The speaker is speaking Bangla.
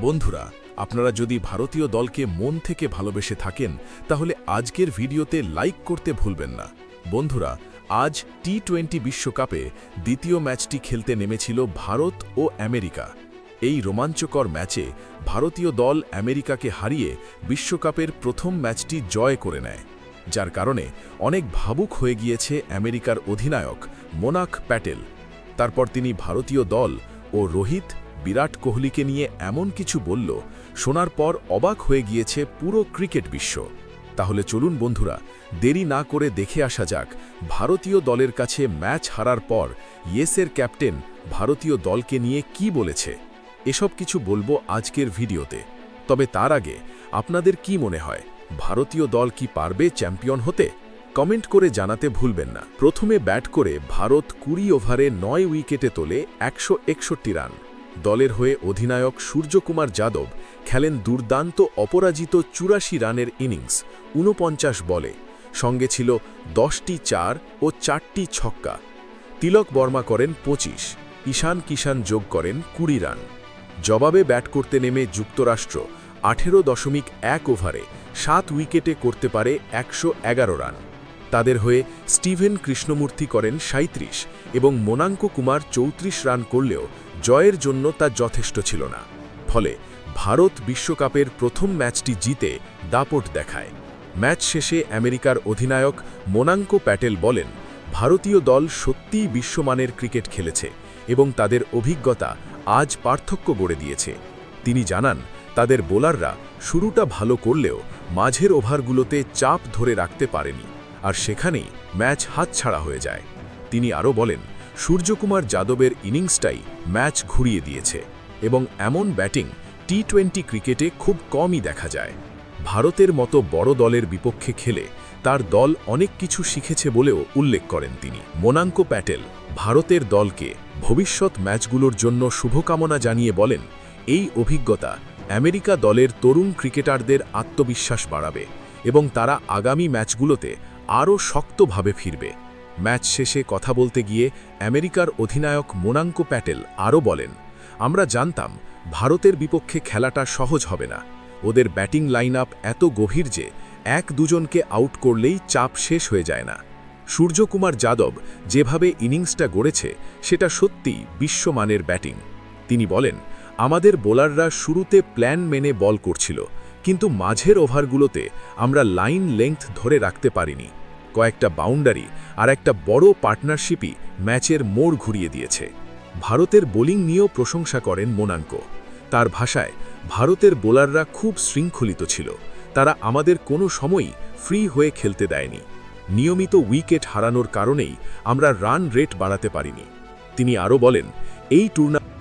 বন্ধুরা, আপনারা যদি ভারতীয় দলকে মন থেকে ভালোবেসে থাকেন তাহলে আজকের ভিডিওতে লাইক করতে ভুলবেন না। বন্ধুরা, আজ টি-20 বিশ্বকাপে দ্বিতীয় ম্যাচটি খেলতে নেমেছিল ভারত ও আমেরিকা। এই রোমাঞ্চকর ম্যাচে ভারতীয় দল আমেরিকাকে হারিয়ে বিশ্বকাপের প্রথম ম্যাচটি জয় করে নেয়, যার কারণে অনেক ভাবুক হয়ে গিয়েছে আমেরিকার অধিনায়ক মোনাক প্যাটেল। তারপর তিনি ভারতীয় দল ও রোহিত, বিরাট কোহলিকে নিয়ে এমন কিছু বলল, শোনার পর অবাক হয়ে গিয়েছে পুরো ক্রিকেট বিশ্ব। তাহলে চলুন বন্ধুরা, দেরি না করে দেখে আসা যাক ভারতীয় দলের কাছে ম্যাচ হারার পর ইয়েসের ক্যাপ্টেন ভারতীয় দলকে নিয়ে কি বলেছে। এসব কিছু বলবো আজকের ভিডিওতে। তবে তার আগে আপনাদের কি মনে হয়, ভারতীয় দল কি পারবে চ্যাম্পিয়ন হতে? কমেন্ট করে জানাতে ভুলবেন না। প্রথমে ব্যাট করে ভারত 20 ওভারে 9 উইকেটে তোলে 161 রান। দলের হয়ে অধিনায়ক সূর্যকুমার যাদব খেলেন দুর্দান্ত অপরাজিত 84 রানের ইনিংস 49 বলে। সঙ্গে ছিল 10টি 4 ও 4টি ছক্কা। তিলক বর্মা করেন 25, ঈশান কিষান যোগ করেন 20 রান। জবাবে ব্যাট করতে নেমে যুক্তরাষ্ট্র 18.1 ওভারে 7 উইকেটে করতে পারে 111 রান। তাদের হয়ে স্টিভেন কৃষ্ণমূর্তি করেন 37 এবং মোনাঙ্কো কুমার 34 রান করলেও জয়ের জন্য তা যথেষ্ট ছিল না। ফলে ভারত বিশ্বকাপের প্রথম ম্যাচটি জিতে দাপট দেখায়। ম্যাচ শেষে আমেরিকার অধিনায়ক মোনাঙ্কো প্যাটেল বলেন, ভারতীয় দল সত্যিই বিশ্বমানের ক্রিকেট খেলেছে এবং তাদের অভিজ্ঞতা আজ পার্থক্য গড়ে দিয়েছে। তিনি জানান, তাদের বোলাররা শুরুটা ভালো করলেও মাঝের ওভারগুলোতে চাপ ধরে রাখতে পারেনি, আর সেখানেই ম্যাচ হাতছাড়া হয়ে যায়। তিনি আরও বলেন, সূর্যকুমার যাদবের ইনিংসটাই ম্যাচ ঘুরিয়ে দিয়েছে এবং এমন ব্যাটিং টি-20 ক্রিকেটে খুব কমই দেখা যায়। ভারতের মতো বড় দলের বিপক্ষে খেলে তার দল অনেক কিছু শিখেছে বলেও উল্লেখ করেন তিনি। মোনাঙ্কো প্যাটেল ভারতের দলকে ভবিষ্যৎ ম্যাচগুলোর জন্য শুভকামনা জানিয়ে বলেন, এই অভিজ্ঞতা আমেরিকা দলের তরুণ ক্রিকেটারদের আত্মবিশ্বাস বাড়াবে এবং তারা আগামী ম্যাচগুলোতে আরও শক্তভাবে ফিরবে। ম্যাচ শেষে কথা বলতে গিয়ে আমেরিকার অধিনায়ক মোনাঙ্কো প্যাটেল আরও বলেন, আমরা জানতাম ভারতের বিপক্ষে খেলাটা সহজ হবে না। ওদের ব্যাটিং লাইন আপ এত গভীর যে 1-2 আউট করলেই চাপ শেষ হয়ে যায় না। সূর্যকুমার যাদব যেভাবে ইনিংসটা গড়েছে সেটা সত্যিই বিশ্বমানের ব্যাটিং। তিনি বলেন, আমাদের বোলাররা শুরুতে প্ল্যান মেনে বল করছিল, কিন্তু মাঝের ওভারগুলোতে আমরা লাইন লেংথ ধরে রাখতে পারিনি। কয়েকটা বাউন্ডারি আর একটা বড় পার্টনারশিপই ম্যাচের মোড় ঘুরিয়ে দিয়েছে। ভারতের বোলিং নিয়েও প্রশংসা করেন মোনাঙ্কো। তার ভাষায়, ভারতের বোলাররা খুব শৃঙ্খলিত ছিল, তারা আমাদের কোনো সময়ই ফ্রি হয়ে খেলতে দেয়নি। নিয়মিত উইকেট হারানোর কারণেই আমরা রান রেট বাড়াতে পারিনি। তিনি আরও বলেন, এই টুর্নামেন্ট